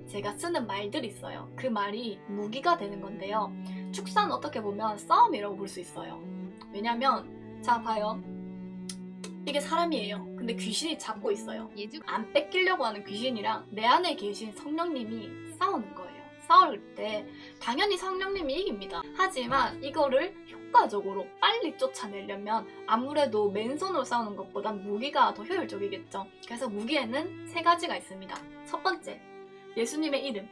제가 쓰는 말들이 있어요. 그 말이 무기가 되는 건데요. 축사는 어떻게 보면 싸움이라고 볼 수 있어요. 왜냐면 자 봐요. 이게 사람이에요. 근데 귀신이 잡고 있어요. 안 뺏기려고 하는 귀신이랑 내 안에 계신 성령님이 싸우는 거예요. 싸울 때 당연히 성령님이 이깁니다. 하지만 이거를 효과적으로 빨리 쫓아내려면 아무래도 맨손으로 싸우는 것보단 무기가 더 효율적이겠죠. 그래서 무기에는 3가지가 있습니다. 첫 번째, 예수님의 이름.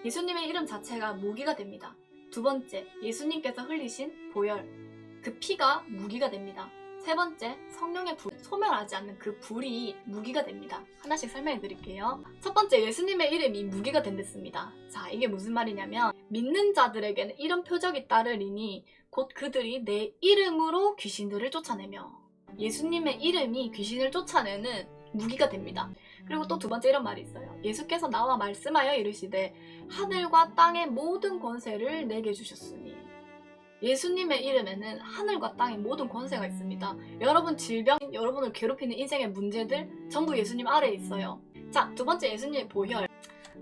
예수님의 이름 자체가 무기가 됩니다. 두 번째, 예수님께서 흘리신 보혈. 그 피가 무기가 됩니다. 세 번째, 성령의 불, 소멸하지 않는 그 불이 무기가 됩니다. 하나씩 설명해 드릴게요. 첫 번째, 예수님의 이름이 무기가 된댔습니다. 자, 이게 무슨 말이냐면 믿는 자들에게는 이런 표적이 따르리니 곧 그들이 내 이름으로 귀신들을 쫓아내며, 예수님의 이름이 귀신을 쫓아내는 무기가 됩니다. 그리고 또 두 번째 이런 말이 있어요. 예수께서 나와 말씀하여 이르시되 하늘과 땅의 모든 권세를 내게 주셨으니, 예수님의 이름에는 하늘과 땅의 모든 권세가 있습니다. 여러분 질병, 여러분을 괴롭히는 인생의 문제들 전부 예수님 아래에 있어요. 자, 두 번째, 예수님의 보혈.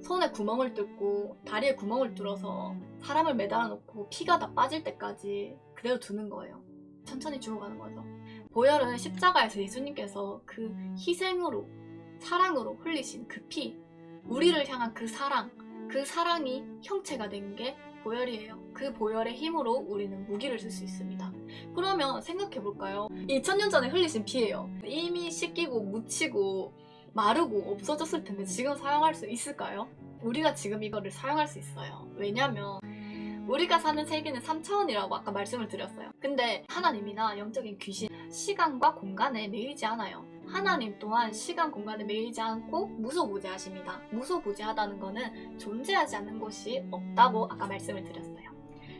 손에 구멍을 뚫고 다리에 구멍을 뚫어서 사람을 매달아 놓고 피가 다 빠질 때까지 그대로 두는 거예요. 천천히 죽어가는 거죠. 보혈은 십자가에서 예수님께서 그 희생으로, 사랑으로 흘리신 그 피, 우리를 향한 그 사랑이 형체가 된 게 보혈이에요. 그 보혈의 힘으로 우리는 무기를 쓸 수 있습니다. 그러면 생각해볼까요? 2000년 전에 흘리신 피예요. 이미 씻기고 묻히고 마르고 없어졌을 텐데 지금 사용할 수 있을까요? 우리가 지금 이거를 사용할 수 있어요. 왜냐면 우리가 사는 세계는 3차원이라고 아까 말씀을 드렸어요. 근데 하나님이나 영적인 귀신, 시간과 공간에 매이지 않아요. 하나님 또한 시간, 공간에 매이지 않고 무소부재하십니다. 무소부재하다는 거는 존재하지 않는 곳이 없다고 아까 말씀을 드렸어요.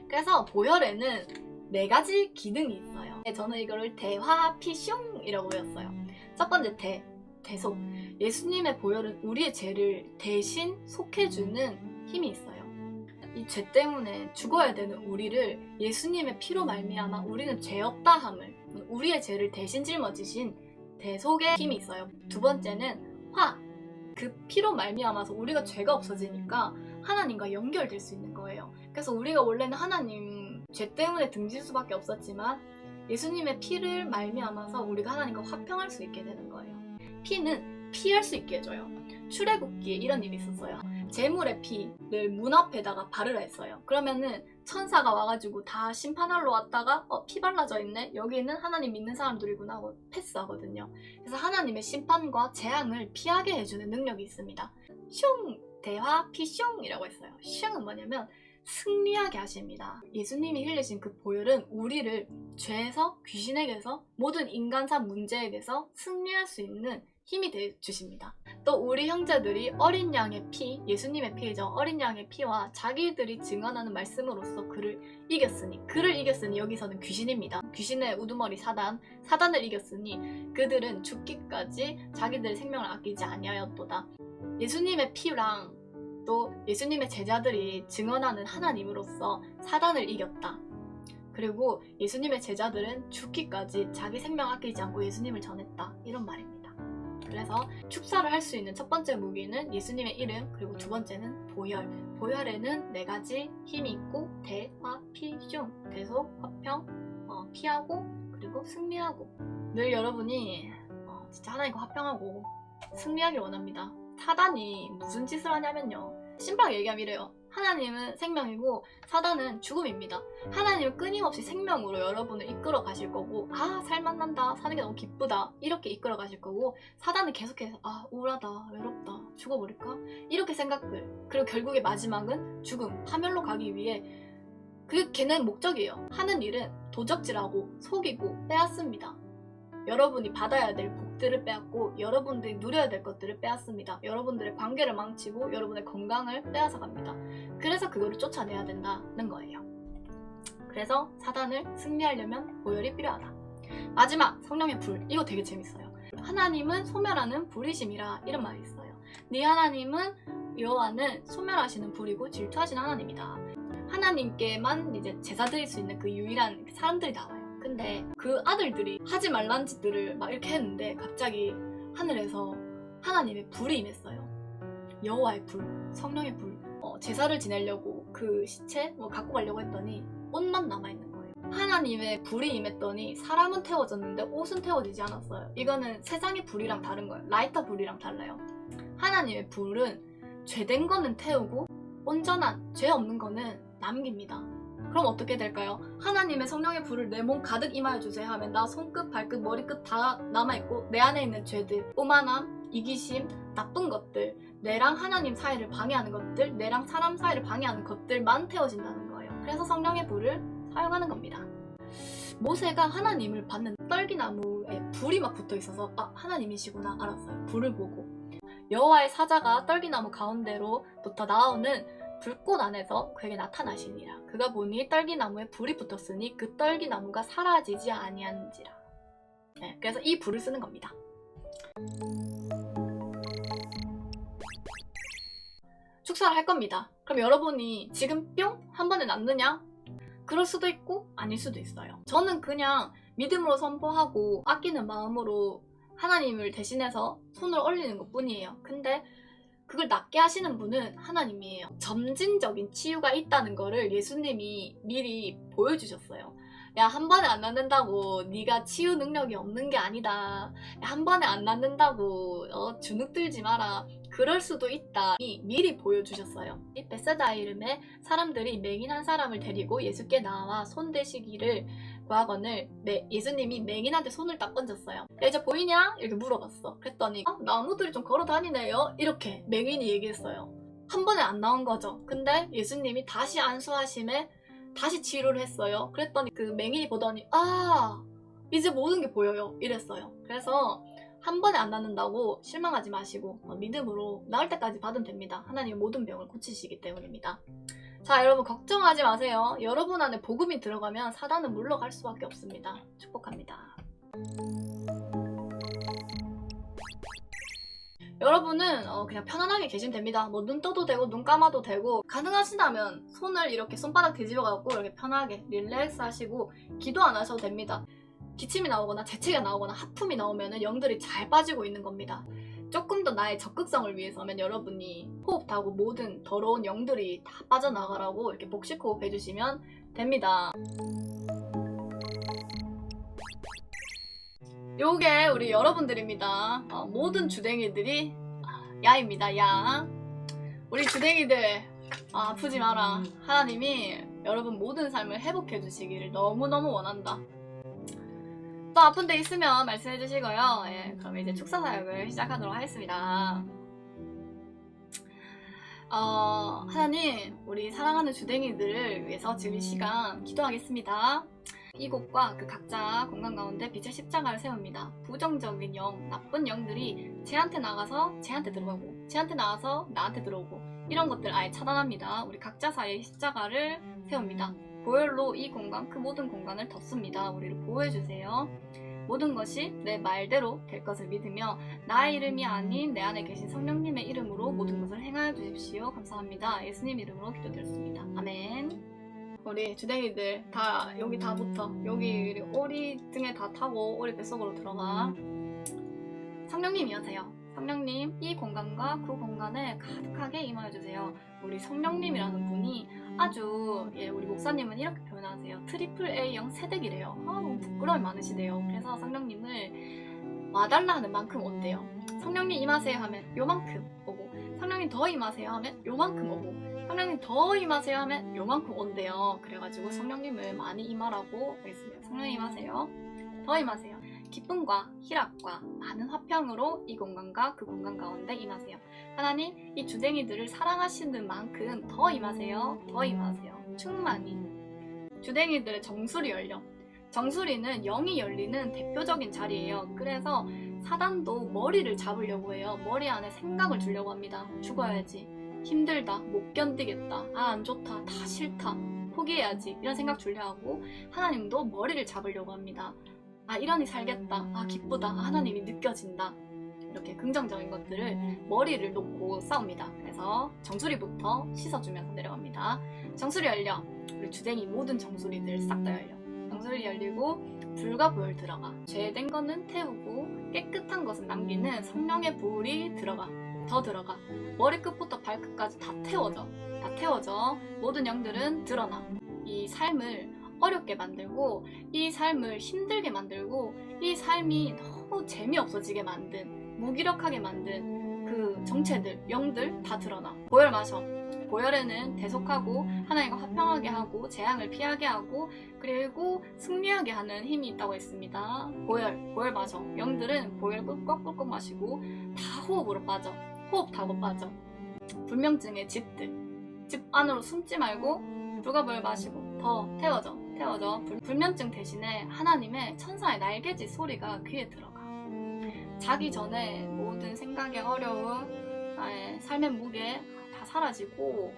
그래서 보혈에는 4가지 기능이 있어요. 저는 이거를 대화피숑이라고 외웠어요. 첫 번째, 대속. 예수님의 보혈은 우리의 죄를 대신 속해주는 힘이 있어요. 이 죄 때문에 죽어야 되는 우리를 예수님의 피로 말미암아 우리는 죄 없다 함을, 우리의 죄를 대신 짊어지신 대속의 힘이 있어요. 두 번째는 화. 그 피로 말미암아서 우리가 죄가 없어지니까 하나님과 연결될 수 있는 거예요. 그래서 우리가 원래는 하나님 죄 때문에 등질 수밖에 없었지만 예수님의 피를 말미암아서 우리가 하나님과 화평할 수 있게 되는 거예요. 피는 피할 수 있게 해줘요. 출애굽기에 이런 일이 있었어요. 제물의 피를 문 앞에다가 바르라 했어요. 그러면은 천사가 와가지고 다 심판하러 왔다가 피 발라져 있네? 여기는 하나님 믿는 사람들이구나 하고 패스하거든요. 그래서 하나님의 심판과 재앙을 피하게 해주는 능력이 있습니다. 슝! 대화 피슝이라고 했어요. 슝은 뭐냐면 승리하게 하십니다. 예수님이 흘리신 그 보혈은 우리를 죄에서, 귀신에게서, 모든 인간사 문제에게서 승리할 수 있는 힘이 되주십니다. 또 우리 형제들이 어린 양의 피, 예수님의 피이죠. 어린 양의 피와 자기들이 증언하는 말씀으로써 그를 이겼으니 여기서는 귀신입니다. 귀신의 우두머리 사단을 이겼으니 그들은 죽기까지 자기들의 생명을 아끼지 아니하였도다. 예수님의 피랑 또 예수님의 제자들이 증언하는 하나님으로서 사단을 이겼다. 그리고 예수님의 제자들은 죽기까지 자기 생명 아끼지 않고 예수님을 전했다. 이런 말입니다. 그래서 축사를 할 수 있는 첫 번째 무기는 예수님의 이름, 그리고 두 번째는 보혈. 보혈에는 4가지 힘이 있고 대화, 피슝, 대속, 화평, 피하고 그리고 승리하고. 늘 여러분이 진짜 하나님과 화평하고 승리하길 원합니다. 사단이 무슨 짓을 하냐면요, 심플하게 얘기하면 이래요. 하나님은 생명이고 사단은 죽음입니다. 하나님은 끊임없이 생명으로 여러분을 이끌어 가실 거고, 살맛난다, 사는 게 너무 기쁘다, 이렇게 이끌어 가실 거고, 사단은 계속해서 우울하다, 외롭다, 죽어버릴까? 이렇게 생각들. 그리고 결국에 마지막은 죽음, 파멸로 가기 위해, 그게 걔네 목적이에요. 하는 일은 도적질하고 속이고 빼앗습니다. 여러분이 받아야 될 복들을 빼앗고 여러분들이 누려야 될 것들을 빼앗습니다. 여러분들의 관계를 망치고 여러분의 건강을 빼앗아 갑니다. 그래서 그거를 쫓아내야 된다는 거예요. 그래서 사단을 승리하려면 보혈이 필요하다. 마지막, 성령의 불. 이거 되게 재밌어요. 하나님은 소멸하는 불이심이라, 이런 말이 있어요. 네 하나님은, 여호와는 소멸하시는 불이고 질투하시는 하나님이다. 하나님께만 이제 제사 드릴 수 있는 그 유일한 사람들이 나와요. 근데 그 아들들이 하지 말란 짓들을 막 이렇게 했는데 갑자기 하늘에서 하나님의 불이 임했어요. 여호와의 불, 성령의 불, 제사를 지내려고 그 시체 갖고 가려고 했더니 옷만 남아있는 거예요. 하나님의 불이 임했더니 사람은 태워졌는데 옷은 태워지지 않았어요. 이거는 세상의 불이랑 다른 거예요. 라이터 불이랑 달라요. 하나님의 불은 죄된 거는 태우고 온전한 죄 없는 거는 남깁니다. 그럼 어떻게 될까요? 하나님의 성령의 불을 내 몸 가득 임하여 주세요 하면 나 손끝, 발끝, 머리끝 다 남아있고 내 안에 있는 죄들, 오만함, 이기심, 나쁜 것들, 내랑 하나님 사이를 방해하는 것들, 내랑 사람 사이를 방해하는 것들만 태워진다는 거예요. 그래서 성령의 불을 사용하는 겁니다. 모세가 하나님을 받는 떨기나무에 불이 막 붙어 있어서 하나님이시구나 알았어요. 불을 보고 여호와의 사자가 떨기나무 가운데로부터 나오는 불꽃 안에서 그에게 나타나시니라. 그가 보니 떨기나무에 불이 붙었으니 그 떨기나무가 사라지지 아니한지라. 네, 그래서 이 불을 쓰는 겁니다. 축사를 할 겁니다. 그럼 여러분이 지금 뿅? 한 번에 낫느냐? 그럴 수도 있고 아닐 수도 있어요. 저는 그냥 믿음으로 선포하고 아끼는 마음으로 하나님을 대신해서 손을 올리는 것 뿐이에요. 근데 그걸 낫게 하시는 분은 하나님이에요. 점진적인 치유가 있다는 거를 예수님이 미리 보여주셨어요. 야, 한 번에 안 낫는다고 네가 치유 능력이 없는 게 아니다. 야, 한 번에 안 낫는다고 주눅 들지 마라. 그럴 수도 있다. 미리 보여주셨어요. 이 베세다 이름의 사람들이 맹인한 사람을 데리고 예수께 나와 손 대시기를 구하거늘 예수님이 맹인한테 손을 딱 얹었어요. 야, 이제 보이냐? 이렇게 물어봤어. 그랬더니 나무들이 좀 걸어 다니네요. 이렇게 맹인이 얘기했어요. 한 번에 안 나온 거죠. 근데 예수님이 다시 안수하심에 다시 치료를 했어요. 그랬더니 그 맹인이 보더니 이제 모든 게 보여요. 이랬어요. 그래서 한 번에 안 낫는다고 실망하지 마시고 믿음으로 나을 때까지 받으면 됩니다. 하나님이 모든 병을 고치시기 때문입니다. 자, 여러분 걱정하지 마세요. 여러분 안에 복음이 들어가면 사단은 물러갈 수밖에 없습니다. 축복합니다. 여러분은 그냥 편안하게 계시면 됩니다. 뭐 눈 떠도 되고 눈 감아도 되고 가능하시다면 손을 이렇게 손바닥 뒤집어 갖고 이렇게 편하게 릴렉스 하시고 기도 안 하셔도 됩니다. 기침이 나오거나 재채기가 나오거나 하품이 나오면 영들이 잘 빠지고 있는 겁니다. 조금 더 나의 적극성을 위해서면 여러분이 호흡 타고 모든 더러운 영들이 다 빠져나가라고 이렇게 복식 호흡 해주시면 됩니다. 요게 우리 여러분들입니다. 모든 주댕이들이 야입니다. 야. 우리 주댕이들 아프지 마라. 하나님이 여러분 모든 삶을 회복해 주시기를 너무너무 원한다. 또 아픈 데 있으면 말씀해 주시고요. 예, 그럼 이제 축사 사역을 시작하도록 하겠습니다. 하나님, 우리 사랑하는 주댕이들을 위해서 지금 이 시간 기도하겠습니다. 이곳과 그 각자 공간 가운데 빛의 십자가를 세웁니다. 부정적인 영, 나쁜 영들이 쟤한테 나가서 쟤한테 들어가고 쟤한테 나가서 나한테 들어오고 이런 것들 아예 차단합니다. 우리 각자 사이에 십자가를 세웁니다. 보혈로 이 공간, 그 모든 공간을 덮습니다. 우리를 보호해주세요. 모든 것이 내 말대로 될 것을 믿으며 나의 이름이 아닌 내 안에 계신 성령님의 이름으로 모든 것을 행하여 주십시오. 감사합니다. 예수님 이름으로 기도드렸습니다. 아멘. 우리 주댕이들 다 여기 다 붙어. 여기 오리 등에 다 타고 오리 뱃속으로 들어가. 성령님이어세요. 성령님, 이 공간과 그 공간에 가득하게 임하여주세요. 우리 성령님이라는 분이 아주 우리 목사님은 이렇게 표현하세요. 트리플 A형 세대기래요. 너무 부끄러움이 많으시대요. 그래서 성령님을 와달라 하는 만큼 온대요. 성령님 임하세요 하면 요만큼 오고, 성령님 더 임하세요 하면 요만큼 오고, 성령님 더 임하세요 하면 요만큼 온대요. 그래가지고 성령님을 많이 임하라고 했습니다. 성령님 임하세요. 더 임하세요. 기쁨과 희락과 많은 화평으로 이 공간과 그 공간 가운데 임하세요. 하나님, 이 주댕이들을 사랑하시는 만큼 더 임하세요. 더 임하세요. 충만히. 주댕이들의 정수리 열려. 정수리는 영이 열리는 대표적인 자리예요. 그래서 사단도 머리를 잡으려고 해요. 머리 안에 생각을 주려고 합니다. 죽어야지. 힘들다. 못 견디겠다. 안 좋다. 다 싫다. 포기해야지. 이런 생각 주려 하고, 하나님도 머리를 잡으려고 합니다. 이러니 살겠다. 기쁘다. 하나님이 느껴진다. 이렇게 긍정적인 것들을 머리를 놓고 싸웁니다. 그래서 정수리부터 씻어주면서 내려갑니다. 정수리 열려. 우리 주댕이 모든 정수리들 싹 다 열려. 정수리 열리고 불과 보혈 들어가. 죄된 거는 태우고 깨끗한 것은 남기는 성령의 불이 들어가. 더 들어가. 머리끝부터 발끝까지 다 태워져. 다 태워져. 모든 영들은 드러나. 이 삶을 어렵게 만들고, 이 삶을 힘들게 만들고, 이 삶이 너무 재미없어지게 만든, 무기력하게 만든 그 정체들, 영들 다 드러나. 보혈 마셔. 보혈에는 대속하고 하나님과 화평하게 하고 재앙을 피하게 하고 그리고 승리하게 하는 힘이 있다고 했습니다. 보혈 마셔. 영들은 보혈 꿀꺽꿀꺽 마시고 다 호흡으로 빠져. 호흡 타고 빠져. 불면증의 집들. 집 안으로 숨지 말고 불가보혈 마시고 더 태워져. 불면증 대신에 하나님의 천사의 날개짓 소리가 귀에 들어가. 자기 전에 모든 생각의 어려움, 나의 삶의 무게 다 사라지고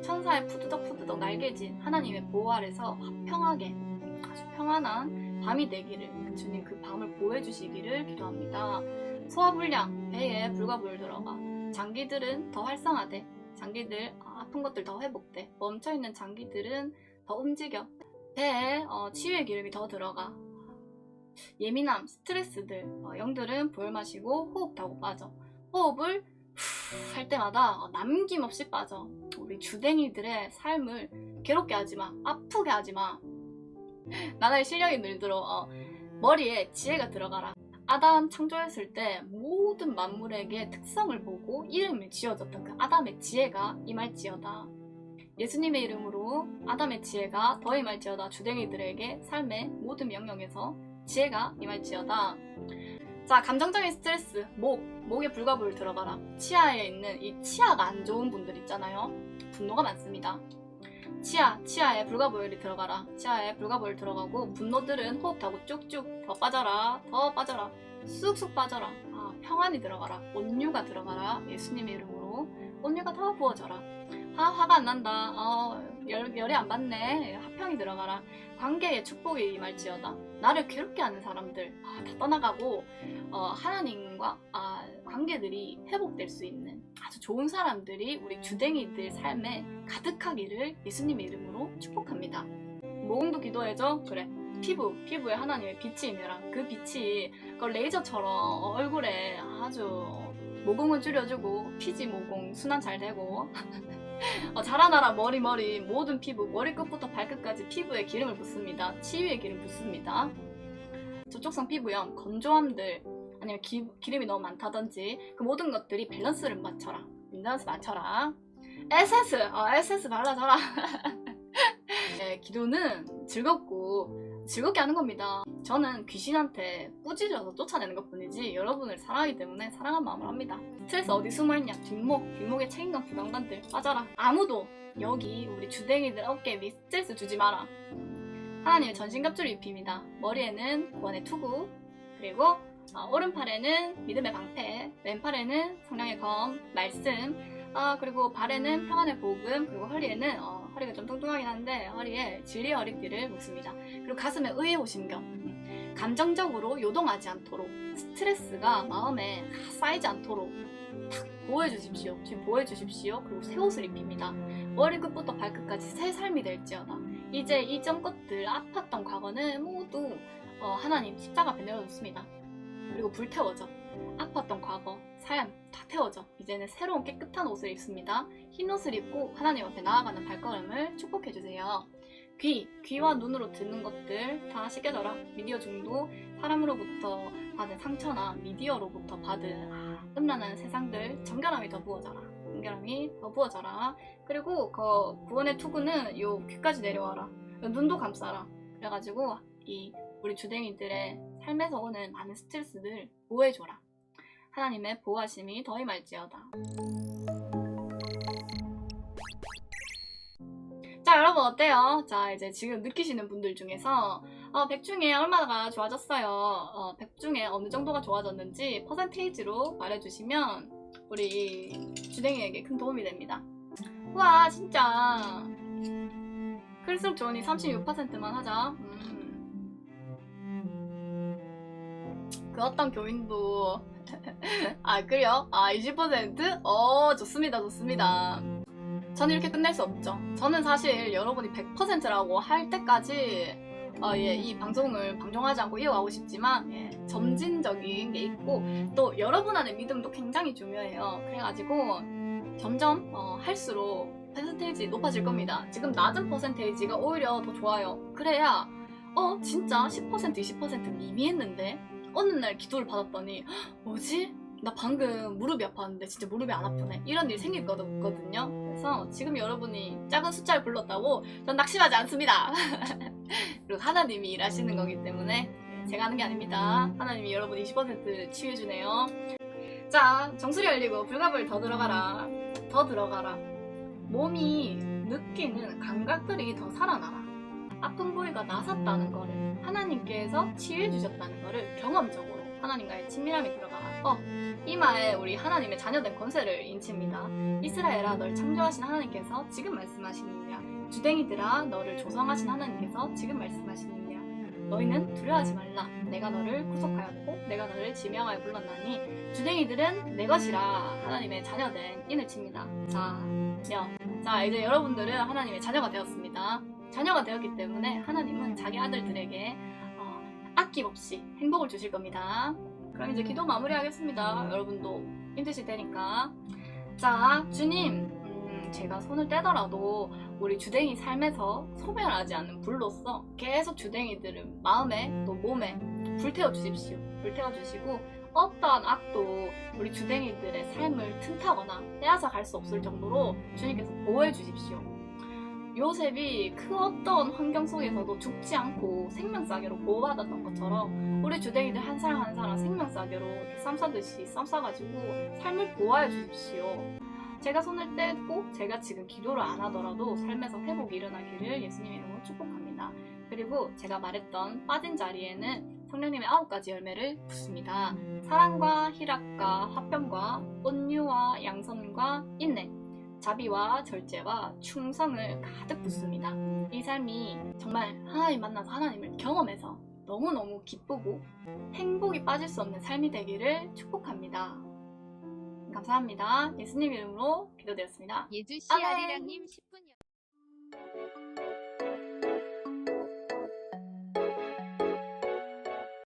천사의 푸드덕 날개짓 하나님의 보호 아래서 화평하게 아주 평안한 밤이 되기를 주님 그 밤을 보호해 주시기를 기도합니다. 소화불량, 배에 불가불 들어가. 장기들은 더 활성화돼. 장기들 아픈 것들 더 회복돼. 멈춰있는 장기들은 더 움직여. 배에 치유의 기름이 더 들어가. 예민함, 스트레스들, 영들은 보혈 마시고 호흡 타고 빠져. 호흡을 할 때마다 남김없이 빠져. 우리 주댕이들의 삶을 괴롭게 하지마. 아프게 하지마. 나날의 실력이 늘도록 머리에 지혜가 들어가라. 아담 창조했을 때 모든 만물에게 특성을 보고 이름을 지어줬던 그 아담의 지혜가 임할지어다. 예수님의 이름으로 아담의 지혜가 더 임할지어다. 주댕이들에게 삶의 모든 영역에서 지혜가 임할지어다. 자, 감정적인 스트레스, 목에 불가불 들어가라. 치아에 있는 이 치아가 안 좋은 분들 있잖아요. 분노가 많습니다. 치아에 불가불이 들어가라. 치아에 불가불 들어가고 분노들은 호흡 타고 쭉쭉 더 빠져라. 쑥쑥 빠져라. 평안이 들어가라. 온유가 들어가라. 예수님의 이름으로 온유가 더 부어져라. 화가 안 난다. 열이 안 받네. 화평이 들어가라. 관계에 축복이 임할지어다. 나를 괴롭게 하는 사람들 다 떠나가고 하나님과 관계들이 회복될 수 있는 아주 좋은 사람들이 우리 주댕이들 삶에 가득하기를 예수님의 이름으로 축복합니다. 모공도 기도해줘. 그래. 피부에 하나님의 빛이 임해라. 그 빛이 레이저처럼 얼굴에 아주 모공은 줄여주고 피지 모공 순환 잘 되고 자라나라 머리 모든 피부 머리끝부터 발끝까지 피부에 기름을 붓습니다. 치유의 기름 붓습니다. 저촉성 피부염, 건조함들 아니면 기름이 너무 많다든지 그 모든 것들이 밸런스를 맞춰라. 밸런스 맞춰라. SS 발라줘라. 네, 기도는 즐겁게 하는 겁니다. 저는 귀신한테 꾸짖어서 쫓아내는 것 뿐이지 여러분을 사랑하기 때문에 사랑한 마음을 합니다. 스트레스 어디 숨어있냐? 뒷목에 책임감 부담감들 빠져라. 아무도 여기 우리 주댕이들 어깨에 스트레스 주지 마라. 하나님의 전신갑주를 입힙니다. 머리에는 구원의 투구, 그리고 오른팔에는 믿음의 방패, 왼팔에는 성령의 검, 말씀, 그리고 발에는 평안의 복음, 그리고 허리에는 허리가 좀 뚱뚱하긴 한데 허리에 진리의 허리띠를 묶습니다. 그리고 가슴에 의의 호심경. 감정적으로 요동하지 않도록 스트레스가 마음에 쌓이지 않도록 탁 보호해주십시오. 지금 보호해주십시오. 그리고 새 옷을 입힙니다. 머리끝부터 발끝까지 새 삶이 될지어다. 이제 이전 것들 아팠던 과거는 모두 하나님 십자가 앞에 내려놓습니다. 그리고 불태워져. 아팠던 과거, 삶 다 태워져. 이제는 새로운 깨끗한 옷을 입습니다. 흰 옷을 입고 하나님 앞에 나아가는 발걸음을 축복해주세요. 귀와 눈으로 듣는 것들 다 씻겨져라. 미디어 중독, 사람으로부터 받은 상처나 미디어로부터 받은 음란한 세상들 정결함이 더 부어져라. 그리고 구원의 투구는 요 귀까지 내려와라. 눈도 감싸라. 그래가지고 우리 주댕이들의 삶에서 오는 많은 스트레스들 보호해줘라. 하나님의 보호하심이 더 임할지어다. 자, 여러분 어때요? 자, 이제 지금 느끼시는 분들 중에서 100 중에 얼마나 좋아졌어요? 100 중에 어느 정도가 좋아졌는지 퍼센테이지로 말해주시면 우리 주댕이에게 큰 도움이 됩니다. 우와, 진짜 클수록 좋으니 36%만 하자. 그 어떤 교인도 그래요? 20%? 좋습니다. 저는 이렇게 끝낼 수 없죠. 저는 사실 여러분이 100%라고 할 때까지 예, 이 방송을 방종하지 않고 이어가고 싶지만 예, 점진적인 게 있고 또 여러분 안의 믿음도 굉장히 중요해요. 그래가지고 점점 할수록 퍼센테이지 높아질 겁니다. 지금 낮은 퍼센테이지가 오히려 더 좋아요. 그래야 진짜 10% 20% 미미했는데 어느 날 기도를 받았더니 뭐지? 나 방금 무릎이 아팠는데 진짜 무릎이 안 아프네. 이런 일이 생길 거거든요. 그래서 지금 여러분이 작은 숫자를 불렀다고 전 낙심하지 않습니다. 그리고 하나님이 일하시는 거기 때문에 제가 하는 게 아닙니다. 하나님이 여러분 20% 치유해주네요. 자, 정수리 열리고 불갑을 더 들어가라. 더 들어가라. 몸이 느끼는 감각들이 더 살아나라. 아픈 부위가 나섰다는 거를 하나님께서 치유해주셨다는 거를 경험적으로 하나님과의 친밀함이 들어가라. 이마에 우리 하나님의 자녀된 권세를 인칩니다. 이스라엘아 널 창조하신 하나님께서 지금 말씀하시느냐. 주댕이들아 너를 조성하신 하나님께서 지금 말씀하시느냐. 너희는 두려워하지 말라. 내가 너를 구속하였고 내가 너를 지명하여 불렀나니 주댕이들은 내 것이라. 하나님의 자녀된 인을 칩니다. 자, 이제 여러분들은 하나님의 자녀가 되었습니다. 자녀가 되었기 때문에 하나님은 자기 아들들에게 아낌없이 행복을 주실 겁니다. 그럼 이제 기도 마무리하겠습니다. 여러분도 힘드실 테니까. 자, 주님, 제가 손을 떼더라도 우리 주댕이 삶에서 소멸하지 않는 불로서 계속 주댕이들을 마음에 또 몸에 불태워 주십시오. 불태워 주시고 어떠한 악도 우리 주댕이들의 삶을 틈타거나 빼앗아 갈 수 없을 정도로 주님께서 보호해 주십시오. 요셉이 그 어떤 환경 속에서도 죽지 않고 생명싸개로 보호받았던 것처럼 우리 주댕이들 한 사람 한 사람 생명싸개로 쌈 싸듯이 쌈 싸가지고 삶을 보호해 주십시오. 제가 손을 떼고 제가 지금 기도를 안 하더라도 삶에서 회복이 일어나기를 예수님의 이름으로 축복합니다. 그리고 제가 말했던 빠진 자리에는 성령님의 9가지 열매를 붓습니다. 사랑과 희락과 화평과 온유와 양선과 인내, 자비와 절제와 충성을 가득 붓습니다. 이 삶이 정말 하나님 만나서 하나님을 경험해서 너무너무 기쁘고 행복이 빠질 수 없는 삶이 되기를 축복합니다. 감사합니다. 예수님 이름으로 기도드렸습니다. 예주씨 아리랑님 10분